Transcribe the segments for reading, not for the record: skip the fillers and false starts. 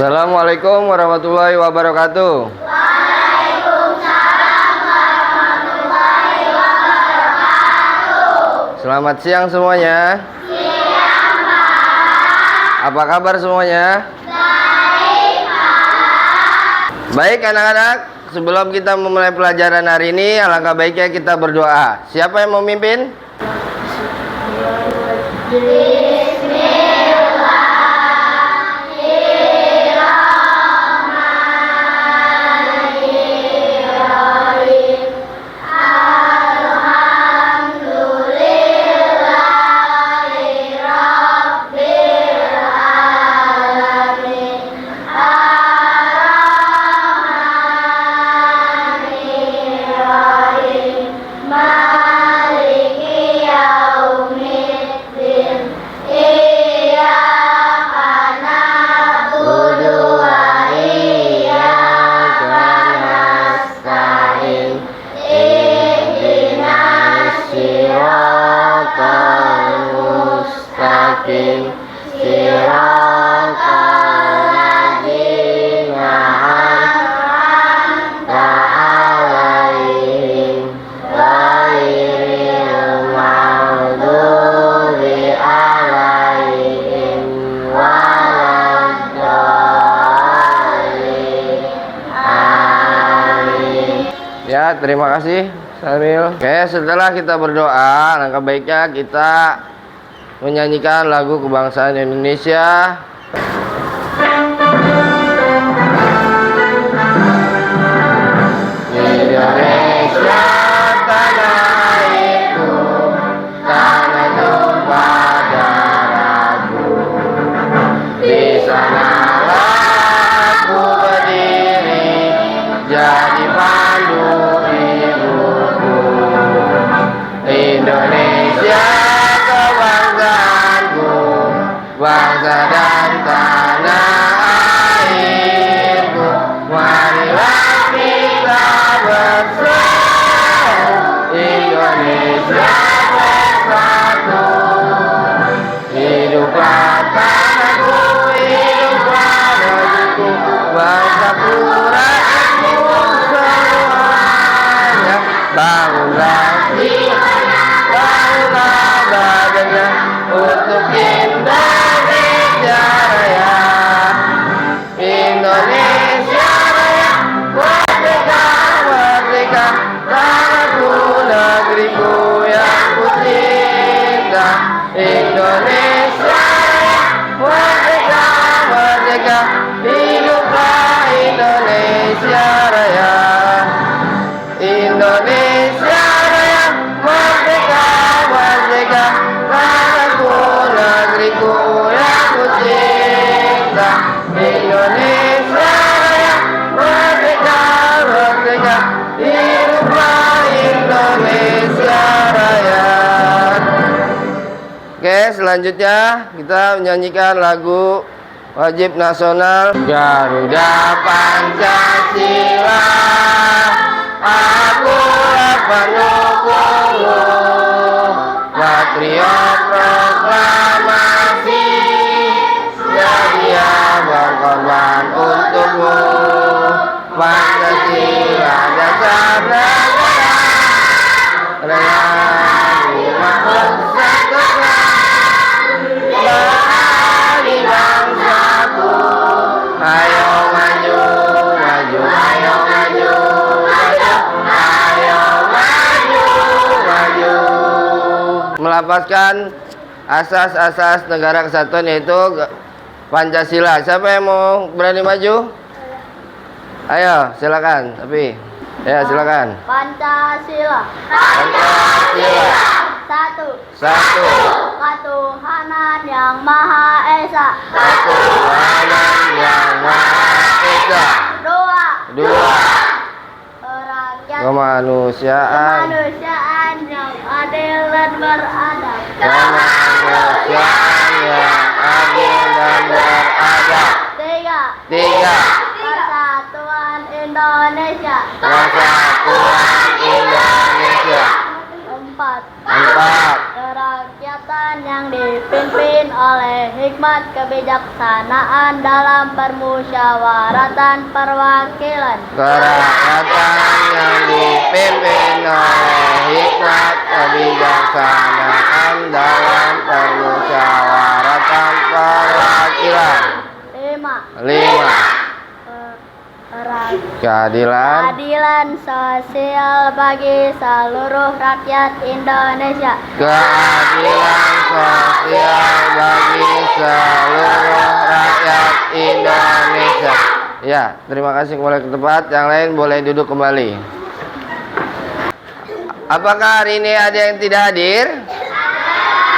Assalamualaikum warahmatullahi wabarakatuh. Waalaikumsalam warahmatullahi wabarakatuh. Selamat siang semuanya. Siang, Pak. Apa kabar semuanya? Baik, Pak. Baik anak-anak, sebelum kita memulai pelajaran hari ini, alangkah baiknya kita berdoa. Siapa yang mau memimpin? Ya, terima kasih Samil. Oke, setelah kita berdoa, alangkah baiknya kita menyanyikan lagu kebangsaan Indonesia. Indonesia tanah airku, tanah tumpah darahku. Di sanalah aku berdiri, jadi pandu ibuku. Indonesia kebanggaanku, bangsa dan tanah airku. Marilah kita bersatu, Indonesia bersatu. Hiduplah tanahku, hiduplah negeriku, bangsaku, rakyatku semuanya. Bangunlah jiwanya, bangunlah badannya untuk Indonesia Raya. Indonesia Raya, merdeka, merdeka, tanahku, negeriku yang ku cinta. Indonesia Raya, merdeka, merdeka, hiduplah Indonesia Raya. Indonesia Raya, merdeka, merdeka, tanahku, negeriku yang ku cinta. Indonesia Raya, merdeka, merdeka, hiduplah Indonesia Raya. Oke, selanjutnya kita menyanyikan lagu wajib nasional Garuda Pancasila. Akulah pendukungmu, patriot proklamasi, sedia berkorban untukmu. Pancasila dasar negara, rela persatukan bagi bangsaku. Ayo maju, maju, ayo maju, maju, ayo maju, maju. Melapaskan asas-asas negara kesatuan yaitu Pancasila. Siapa yang mau berani maju? Ayo, silakan. Tapi, ya silakan. Pancasila. Pancasila. Satu. Satu. Ketuhanan yang Maha Esa. Ketuhanan yang Maha Esa. Dua. Dua. Rakyat. Kemanusiaan. Kemanusiaan yang adil dan beradab. Kemanusiaan yang adil dan beradab. Tiga. Tiga. Persatuan Indonesia. Persatuan Indonesia. Empat. Empat. Kerakyatan yang dipimpin oleh hikmat kebijaksanaan dalam permusyawaratan perwakilan. Kerakyatan yang dipimpin oleh hikmat kebijaksanaan dalam permusyawaratan perwakilan. 5. Keadilan sosial bagi seluruh rakyat Indonesia. Keadilan sosial bagi seluruh rakyat Indonesia. Ya, terima kasih kembali ke tempat. Yang lain boleh duduk kembali. Apakah hari ini ada yang tidak hadir?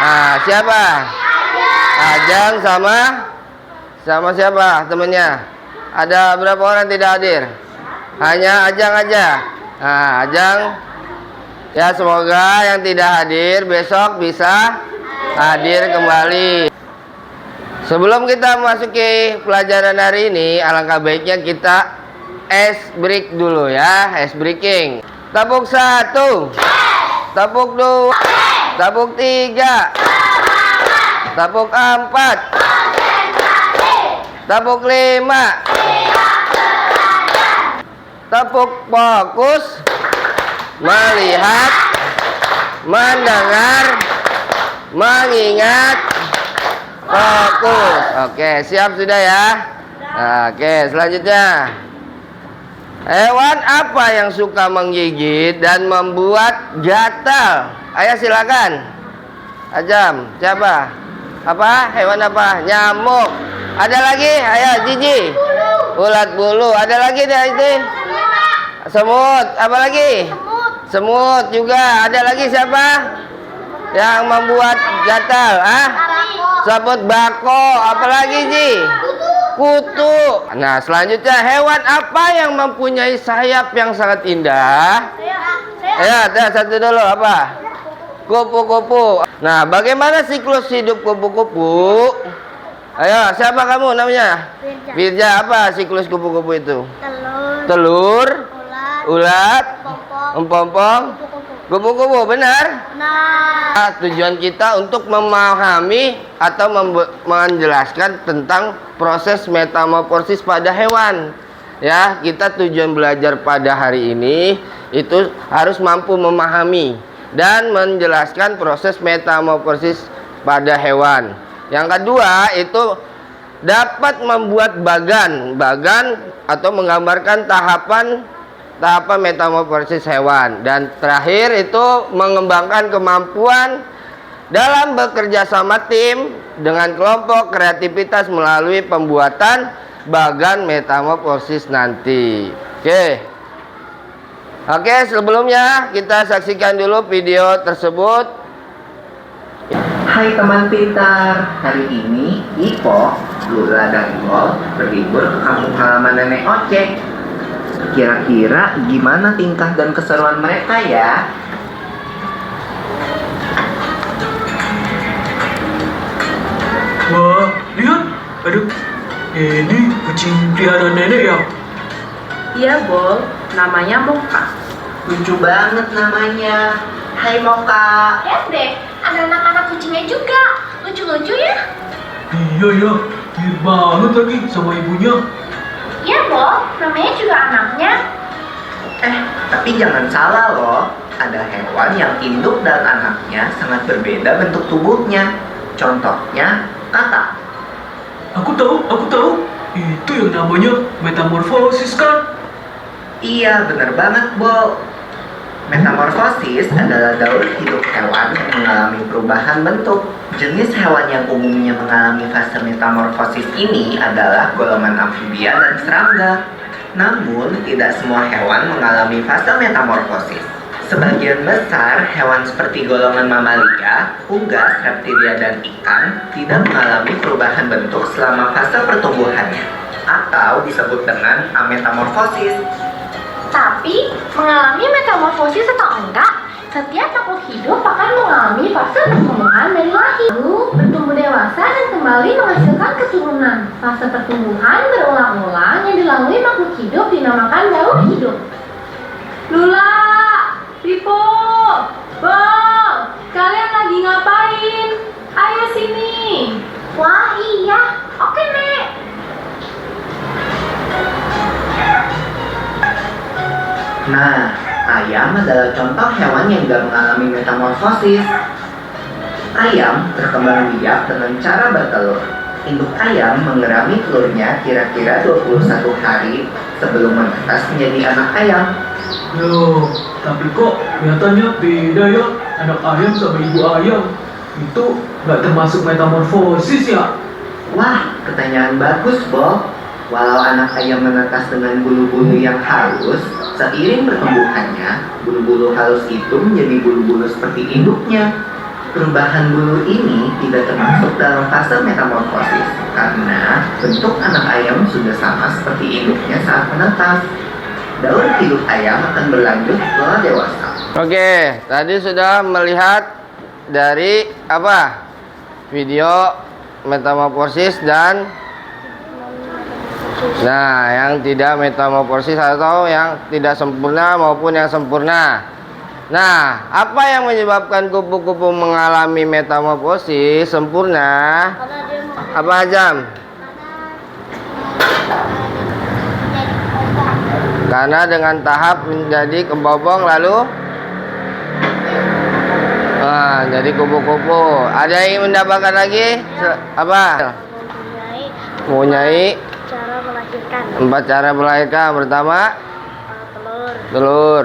Nah, siapa? Ajang sama siapa temennya? Ada berapa orang tidak hadir? Hanya Ajang aja. Nah, Ajang, ya semoga yang tidak hadir besok bisa hadir kembali. Sebelum kita memasuki pelajaran hari ini, alangkah baiknya kita ice break dulu ya, ice breaking. Tepuk 1, tepuk 2, tepuk 3, tepuk 4, tepuk 5, tepuk fokus, melihat, mendengar, mengingat, fokus. Oke, siap sudah ya? Oke, selanjutnya. Hewan apa yang suka menggigit dan membuat gatal? Ayo silakan. Ajam, siapa? Apa? Hewan apa? Nyamuk. Ada lagi? Ayo, Jiji. Ulat bulu. Ada lagi deh itu. Semut. Apa lagi? Semut juga. Ada lagi siapa? Yang membuat gatal? Semut bako. Apa lagi, Ji? Kutu. Nah, selanjutnya hewan apa yang mempunyai sayap yang sangat indah? Ya, satu dulu apa? Kupu-kupu. Nah, bagaimana siklus hidup kupu-kupu? Ayo, siapa kamu namanya? Firja. Apa siklus kupu-kupu itu? Telur, ulat, empompong, kupu-kupu. Benar? Nah, tujuan kita untuk memahami atau menjelaskan tentang proses metamorfosis pada hewan. Ya, kita tujuan belajar pada hari ini itu harus mampu memahami dan menjelaskan proses metamorfosis pada hewan. Yang kedua itu dapat membuat bagan atau menggambarkan tahapan metamorfosis hewan. Dan terakhir itu mengembangkan kemampuan dalam bekerja sama tim dengan kelompok kreativitas melalui pembuatan bagan metamorfosis nanti. Oke, sebelumnya kita saksikan dulu video tersebut. Hai teman pintar, hari ini Ipo, Lula, dan Gol berlibur ke kampung halaman nenek Ocek. Kira-kira gimana tingkah dan keseruan mereka ya? Wah, lihat, aduh, ini kucing peliharaan nenek ya? Iya, Bol. Namanya Moka. Lucu banget namanya. Hai Moka. Lihat deh, ada anak-anak kucingnya juga. Lucu-lucu ya? Iya ya, mirip banget lagi sama ibunya. Iya, Bol. Namanya juga anaknya. Tapi jangan salah loh. Ada hewan yang induk dan anaknya sangat berbeda bentuk tubuhnya. Contohnya, katak. Aku tahu. Itu yang namanya metamorfosis kan? Iya, bener banget, Bo. Metamorfosis adalah daur hidup hewan yang mengalami perubahan bentuk. Jenis hewan yang umumnya mengalami fase metamorfosis ini adalah golongan amfibia dan serangga. Namun, tidak semua hewan mengalami fase metamorfosis. Sebagian besar hewan seperti golongan mamalia, unggas, reptilia, dan ikan tidak mengalami perubahan bentuk selama fase pertumbuhannya, atau disebut dengan ametamorfosis. Tapi, mengalami metamorfosis atau enggak, setiap makhluk hidup akan mengalami fase pertumbuhan dari lahir, lalu bertumbuh dewasa dan kembali menghasilkan keturunan. Fase pertumbuhan berulang-ulang yang dilalui makhluk hidup dinamakan daur hidup. Lula, Pipo, Bol, kalian lagi ngapain? Ayo sini. Wah iya, oke Nek. Nah, ayam adalah contoh hewan yang gak mengalami metamorfosis. Ayam berkembang biak dengan cara bertelur. Induk ayam mengerami telurnya kira-kira 21 hari sebelum menetas menjadi anak ayam. Loh, tapi kok kelihatannya beda ya anak ayam sama ibu ayam. Itu nggak termasuk metamorfosis ya? Wah, pertanyaan bagus, Bob. Walau anak ayam menetas dengan bulu-bulu yang halus, seiring pertumbuhannya, bulu-bulu halus itu menjadi bulu-bulu seperti induknya. Perubahan bulu ini tidak termasuk dalam fase metamorfosis karena bentuk anak ayam sudah sama seperti induknya saat menetas. Daur hidup ayam akan berlanjut setelah dewasa. Oke, tadi sudah melihat dari apa? Video metamorfosis dan yang tidak metamorfosis atau yang tidak sempurna maupun yang sempurna. Nah, apa yang menyebabkan kupu-kupu mengalami metamorfosis sempurna? Karena dia mau Apa Azam? jadi kembang. Karena dengan tahap menjadi kembobong lalu jadi kupu-kupu. Ada yang ingin mendapatkan lagi? Apa? Mempunyai Cara melahirkan 4 cara melahirkan. Pertama, telur, telur,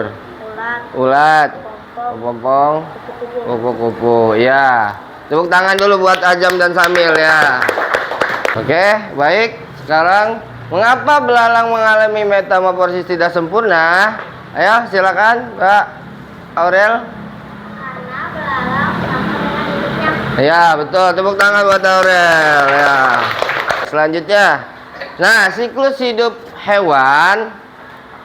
ulat, ulat, pompong, kepompong, kupu-kupu. kupu-kupu. Ya. Tepuk tangan dulu buat Azam dan Samil ya. Oke, baik. Sekarang, mengapa belalang mengalami metamorfosis tidak sempurna? Ayo, silakan, Mbak Aurel. Karena belalang sama dengan hidupnya. Ya, betul. Tepuk tangan buat Aurel ya. Selanjutnya. Nah, siklus hidup hewan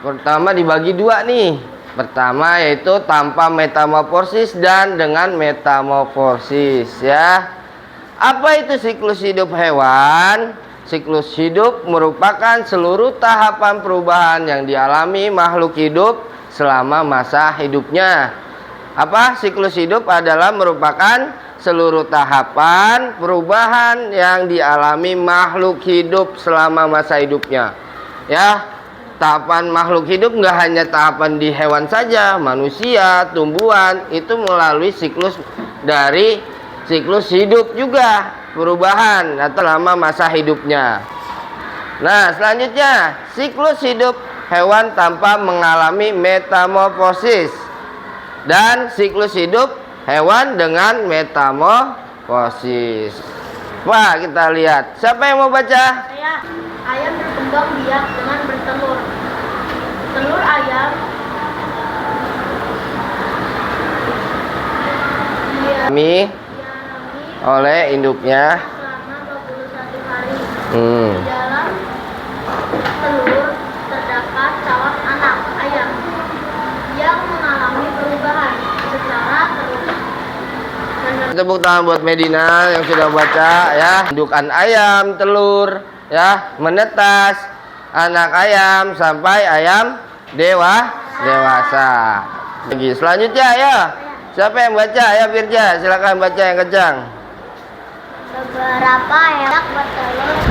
pertama dibagi 2 nih. Pertama yaitu tanpa metamorfosis dan dengan metamorfosis ya. Apa itu siklus hidup hewan? Siklus hidup merupakan seluruh tahapan perubahan yang dialami makhluk hidup selama masa hidupnya. Apa? Siklus hidup adalah merupakan seluruh tahapan perubahan yang dialami makhluk hidup selama masa hidupnya. Ya, tahapan makhluk hidup nggak hanya tahapan di hewan saja, manusia, tumbuhan, itu melalui siklus dari siklus hidup juga, perubahan atau selama masa hidupnya. Nah, selanjutnya, siklus hidup hewan tanpa mengalami metamorfosis dan siklus hidup hewan dengan metamorfosis. Wah, kita lihat. Siapa yang mau baca? Ayam berkembang biak dengan bertelur. Telur ayam Dialami dialami oleh induknya. selama 21 hari. Hmm. Di dalam telur terdapat calon anak ayam yang mengalami perubahan secara terus-menerus. Tepuk tangan buat Medina yang sudah baca ya. Indukan ayam, telur, ya, menetas, anak ayam sampai ayam dewasa. Lagi selanjutnya ya. Siapa yang baca? Ya Firja, silakan baca yang kencang. Beberapa hewan bertelur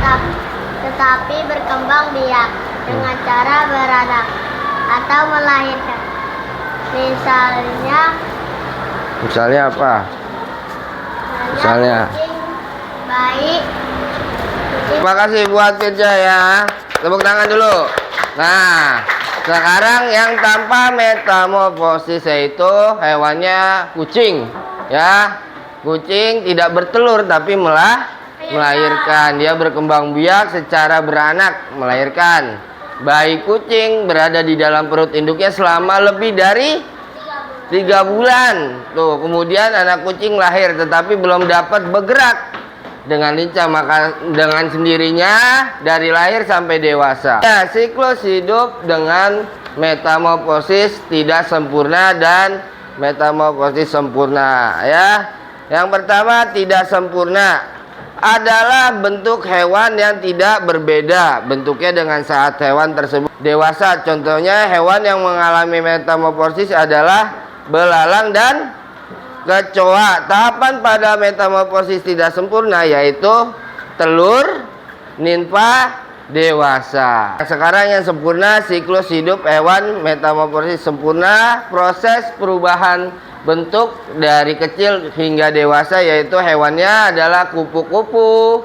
tetapi berkembang biak dengan cara beranak atau melahirkan. Misalnya apa? Misalnya. kucing, bayi, Terima kasih buat Firja ya. Tepuk tangan dulu. Nah, sekarang yang tanpa metamorfosis yaitu hewannya kucing. Ya, kucing tidak bertelur tapi melahirkan. Dia berkembang biak secara beranak, melahirkan. Bayi kucing berada di dalam perut induknya selama lebih dari 3 bulan. Tuh, kemudian anak kucing lahir tetapi belum dapat bergerak dengan lincah, maka dengan sendirinya dari lahir sampai dewasa. Ya, siklus hidup dengan metamorfosis tidak sempurna dan metamorfosis sempurna ya. Yang pertama, tidak sempurna adalah bentuk hewan yang tidak berbeda bentuknya dengan saat hewan tersebut dewasa. Contohnya hewan yang mengalami metamorfosis adalah belalang dan kecoa. Tahapan pada metamorfosis tidak sempurna yaitu telur, ninfa, dewasa. Sekarang yang sempurna, siklus hidup hewan metamorfosis sempurna, proses perubahan bentuk dari kecil hingga dewasa, yaitu hewannya adalah kupu-kupu,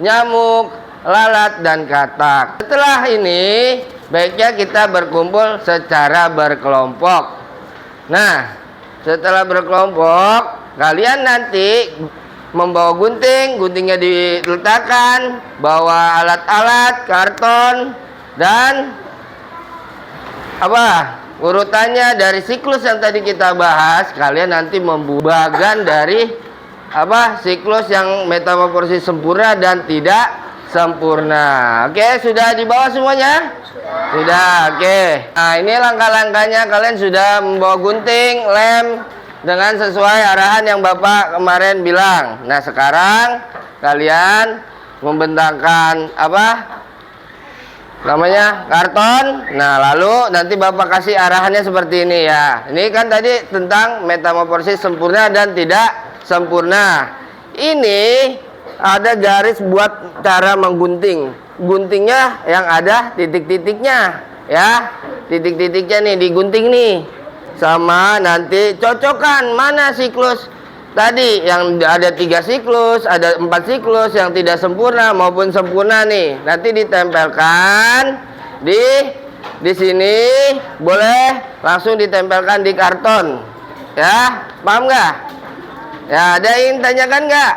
nyamuk, lalat, dan katak. Setelah ini, baiknya kita berkumpul secara berkelompok. Nah, setelah berkelompok, kalian nanti membawa gunting, guntingnya diletakkan, bawa alat-alat, karton, dan urutannya dari siklus yang tadi kita bahas. Kalian nanti membagian dari siklus yang metamorfosis sempurna dan tidak sempurna. Oke, sudah dibawa semuanya? Sudah, oke. Nah, ini langkah-langkahnya. Kalian sudah membawa gunting, lem, dengan sesuai arahan yang Bapak kemarin bilang. Nah, sekarang kalian membentangkan karton. Nah, lalu nanti Bapak kasih arahannya seperti ini ya. Ini kan tadi tentang metamorfosis sempurna dan tidak sempurna. Ini ada garis buat cara menggunting. Guntingnya yang ada titik-titiknya ya. Titik-titiknya nih digunting nih. Sama nanti cocokkan mana siklus tadi yang ada 3 siklus, ada 4 siklus yang tidak sempurna maupun sempurna nih. Nanti ditempelkan di sini, boleh langsung ditempelkan di karton. Ya, paham nggak? Ya, ada yang tanyakan nggak?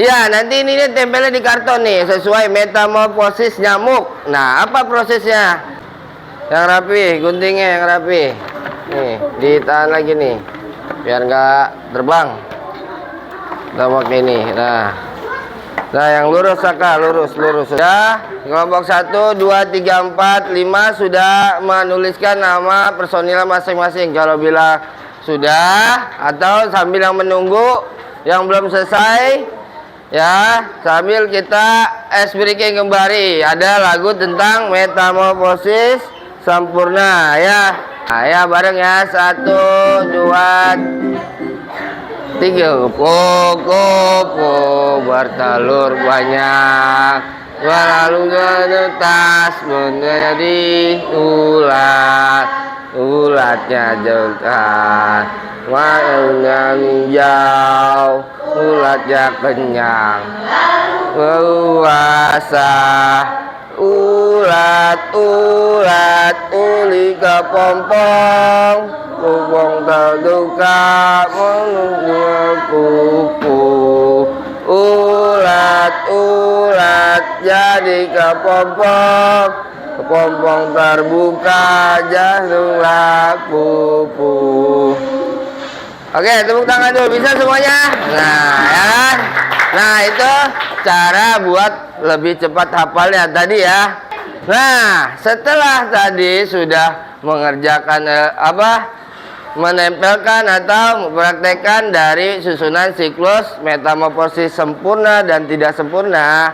Iya, nanti ini tempelnya di karton nih sesuai metamorfosis nyamuk. Nah, apa prosesnya? Yang rapi, guntingnya yang rapi. Nih, ditahan lagi nih, biar nggak terbang. Kita pakai ini. Nah, yang lurus Saka, lurus. Sudah. Kelompok 1, 2, 3, 4, 5 sudah menuliskan nama personil masing-masing. Kalau bilang sudah, atau sambil yang menunggu, yang belum selesai, ya, sambil kita ice breaking kembali. Ada lagu tentang metamorfosis sempurna ya. Nah, ya bareng ya. 1, 2, 3. Kupu-kupu bertelur banyak, lalu menetas menjadi ulat. Ulatnya jantan, warnanya hijau, ulatnya kenyang, leluasa. Ulat uli kepompong, kupong terduka menunggu kupu. Ulat jadi kepompong, kepompong terbuka jadilah kupu. Oke, tepuk tangan dulu, bisa semuanya? Nah, ya kan? Nah, itu cara buat lebih cepat hafalnya tadi ya. Nah, setelah tadi sudah mengerjakan menempelkan atau mempraktekkan dari susunan siklus metamorfosis sempurna dan tidak sempurna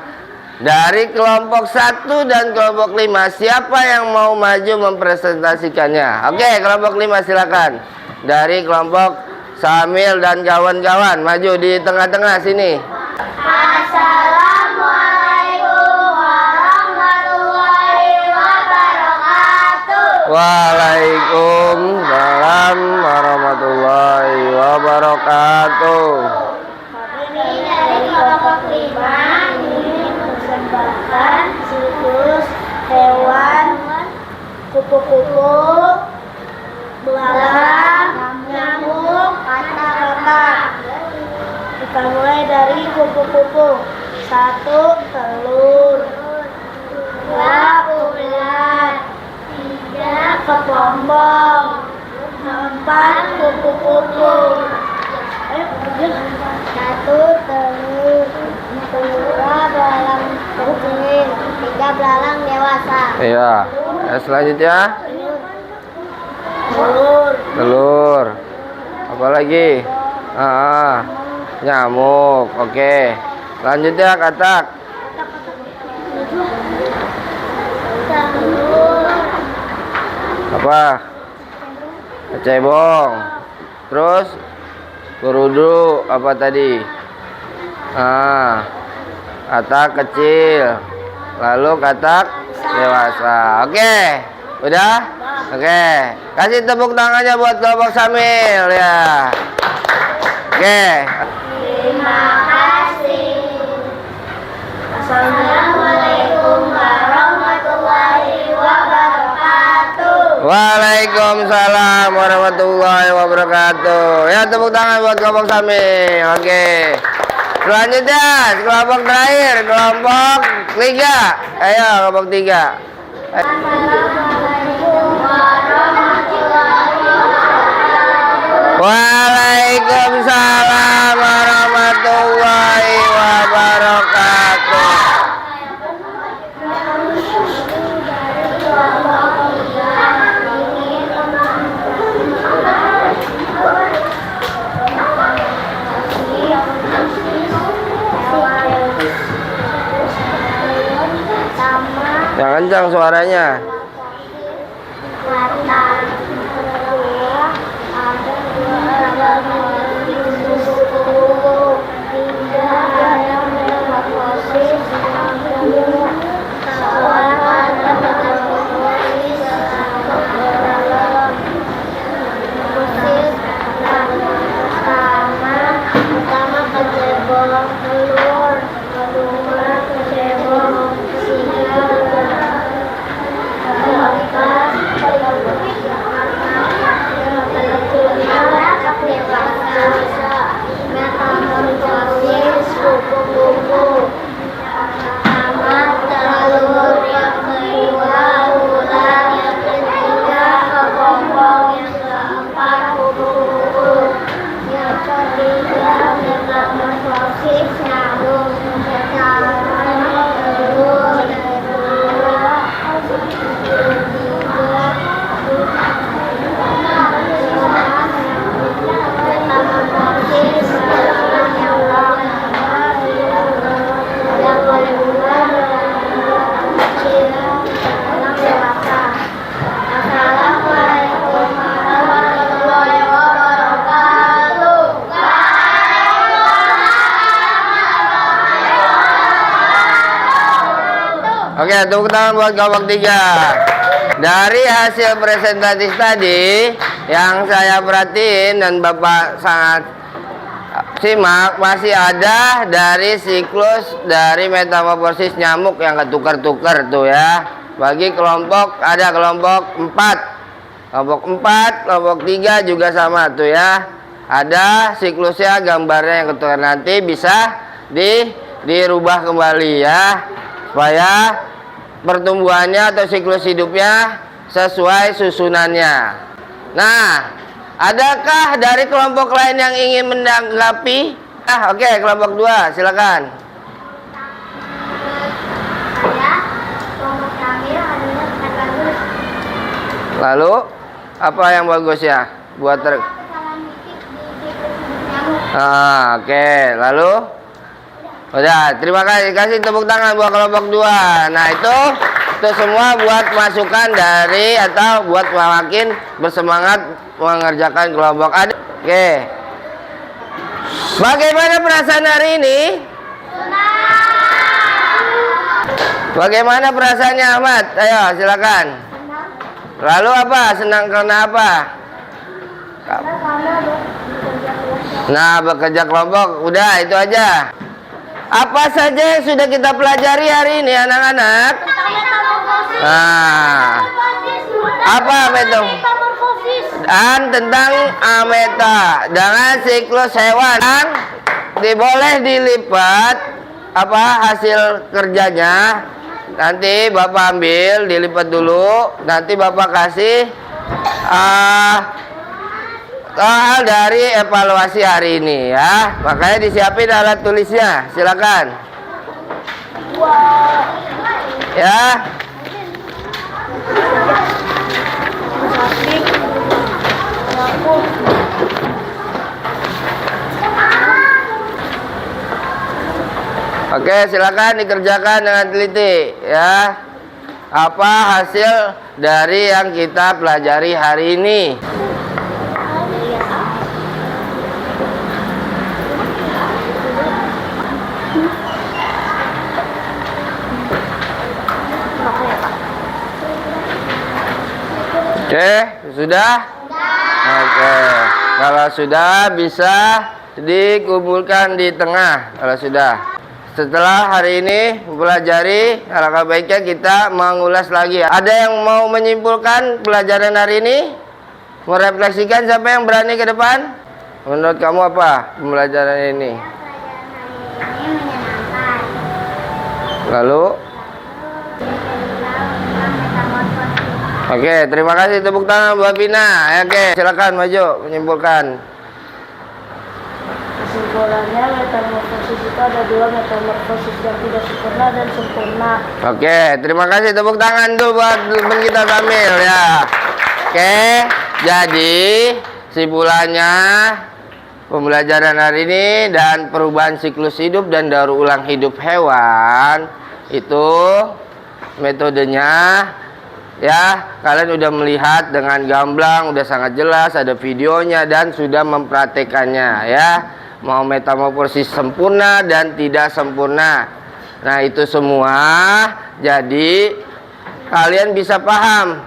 dari kelompok 1 dan kelompok 5, siapa yang mau maju mempresentasikannya? Oke, kelompok 5 silakan. Dari kelompok Samil dan kawan-kawan maju di tengah-tengah sini. Assalamualaikum warahmatullahi wabarakatuh. Waalaikumsalam warahmatullahi wabarakatuh. Ini dari kelompok 5 ini mempersembahkan siklus hewan kupu-kupu, belalang, nyamuk, katak-katak. Kita mulai dari kupu-kupu. 1, telur. 2, ulat. 3, kepompong. 4, kupu-kupu. 1, telur. 2, belalang kecil. 3, belalang dewasa. Iya. Selanjutnya telur. Apa lagi? Nyamuk. Oke. Lanjutnya katak. Apa? Kecebong. Terus berudu apa tadi? Katak kecil, lalu katak dewasa. Oke, udah? Oke, kasih tepuk tangannya buat kelompok Samil ya. Oke. Terima kasih. Assalamualaikum warahmatullahi wabarakatuh. Waalaikumsalam warahmatullahi wabarakatuh. Ya, tepuk tangan buat kelompok Samil. Oke. Selanjutnya, kelompok terakhir, kelompok 3. Ayo, kelompok 3. Assalamualaikum warahmatullahi wabarakatuh. Waalaikumsalam warahmatullahi wabarakatuh. Yang kencang suaranya. Oke, tepuk tangan buat kelompok 3. Dari hasil presentatif tadi yang saya perhatiin dan Bapak sangat simak, masih ada dari siklus dari metamorfosis nyamuk yang ketukar-tukar tuh ya. Bagi kelompok, ada kelompok 4. Kelompok 4, kelompok 3 juga sama tuh ya. Ada siklusnya, gambarnya yang ketukar, nanti bisa dirubah kembali ya. Supaya pertumbuhannya atau siklus hidupnya sesuai susunannya. Nah, adakah dari kelompok lain yang ingin menanggapi? Oke, kelompok 2, silakan. Lalu, apa yang bagus ya? Buat oke, lalu? Udah, terima kasih tepuk tangan buat kelompok 2. Nah, itu semua buat masukan dari atau buat makin bersemangat mengerjakan kelompok ada. Oke. Bagaimana perasaan hari ini? Bagaimana perasaannya Ahmad? Ayo, silakan. Lalu apa? Senang karena apa? Nah, bekerja kelompok. Udah, itu aja. Apa saja yang sudah kita pelajari hari ini anak-anak? Nah, apa itu? Dan tentang ameta dengan siklus hewan yang boleh dilipat apa hasil kerjanya. Nanti Bapak ambil, dilipat dulu. Nanti Bapak kasih soal dari evaluasi hari ini ya. Makanya disiapin alat tulisnya. Silakan. Ya. Oke, silakan dikerjakan dengan teliti ya. Apa hasil dari yang kita pelajari hari ini? Oke, sudah? Oke. Kalau sudah bisa dikumpulkan di tengah. Kalau sudah. Setelah hari ini mempelajari, alangkah baiknya kita mengulas lagi. Ada yang mau menyimpulkan pelajaran hari ini? Merefleksikan, siapa yang berani ke depan? Menurut kamu apa pembelajaran ini? Lalu? Oke, terima kasih, tepuk tangan buat Pina. Oke, silakan maju menyimpulkan. Kesimpulannya, metamorfosis itu ada dua, metamorfosis yang tidak sempurna dan sempurna. Oke, terima kasih, tepuk tangan tuh buat teman kita Samil ya. Oke, jadi kesimpulannya pembelajaran hari ini dan perubahan siklus hidup dan daur ulang hidup hewan itu metodenya ya, kalian udah melihat dengan gamblang, udah sangat jelas, ada videonya dan sudah mempraktekannya ya. Mau metamorfosis sempurna dan tidak sempurna. Nah, itu semua jadi kalian bisa paham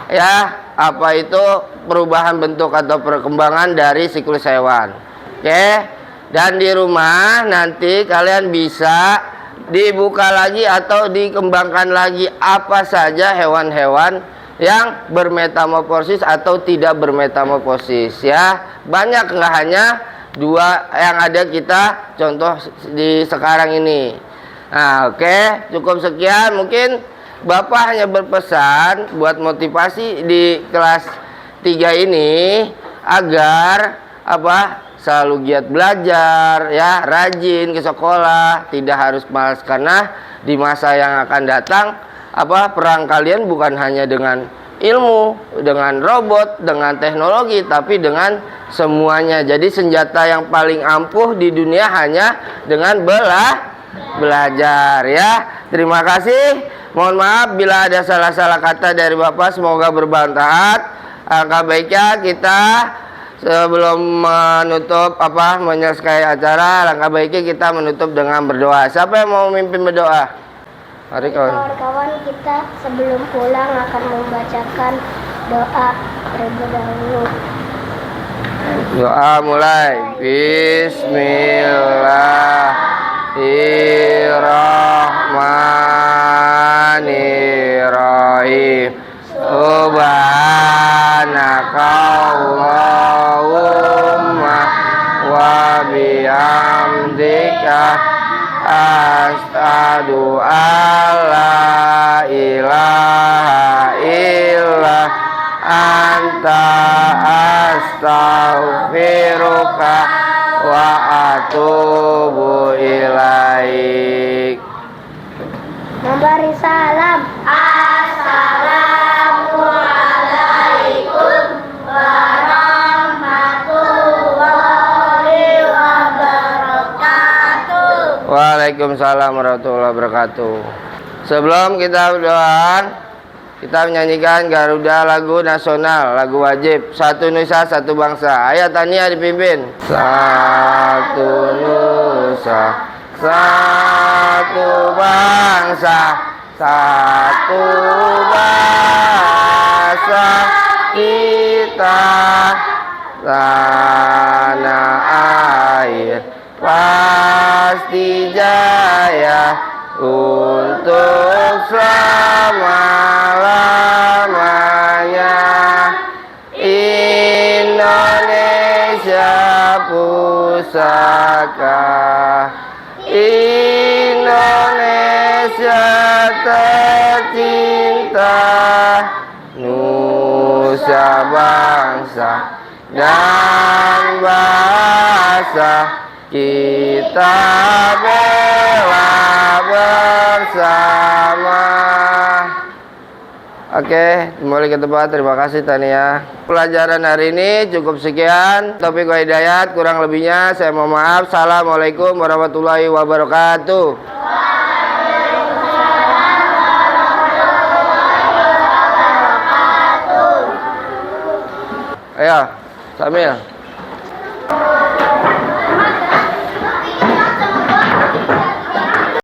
ya, apa itu perubahan bentuk atau perkembangan dari siklus hewan. Oke? Dan di rumah nanti kalian bisa dibuka lagi atau dikembangkan lagi apa saja hewan-hewan yang bermetamorfosis atau tidak bermetamorfosis ya. Banyak, nggak hanya dua yang ada kita contoh di sekarang ini. Nah, oke, cukup sekian. Mungkin Bapak hanya berpesan buat motivasi di kelas 3 ini agar selalu giat belajar ya, rajin ke sekolah, tidak harus malas, karena di masa yang akan datang perang kalian bukan hanya dengan ilmu, dengan robot, dengan teknologi, tapi dengan semuanya. Jadi senjata yang paling ampuh di dunia hanya dengan belajar ya. Terima kasih. Mohon maaf bila ada salah-salah kata dari Bapak, semoga bermanfaat. Alangkah baiknya kita sebelum menutup menyelesaikan acara, alangkah baiknya kita menutup dengan berdoa. Siapa yang mau memimpin berdoa? Mari Kawan-kawan, kita sebelum pulang akan membacakan doa terlebih dahulu. Doa mulai. Bismillahirrahmanirrahim. Subhanakallahumma wa bihamdika asyhadu alla ilaha illa anta astaghfiruka wa atubu ilaik. Memberi salam. Assalamualaikum warahmatullahi wabarakatuh. Waalaikumsalam warahmatullahi wabarakatuh. Sebelum kita berdoa, kita menyanyikan Garuda, lagu nasional, lagu wajib. Satu Nusa, satu bangsa. Ayo Tania dipimpin. Satu Nusa, satu bangsa, satu bahasa kita, tanah air pasti jaya untuk selama-lamanya. Indonesia pusaka, Indonesia tercinta, Nusa bangsa dan bahasa kita bela bersama. Oke, kembali ke tempat. Terima kasih Tania. Pelajaran hari ini cukup sekian. Taufiq wa hidayat, kurang lebihnya saya mohon maaf. Assalamualaikum warahmatullahi wabarakatuh. Ayo, Samil.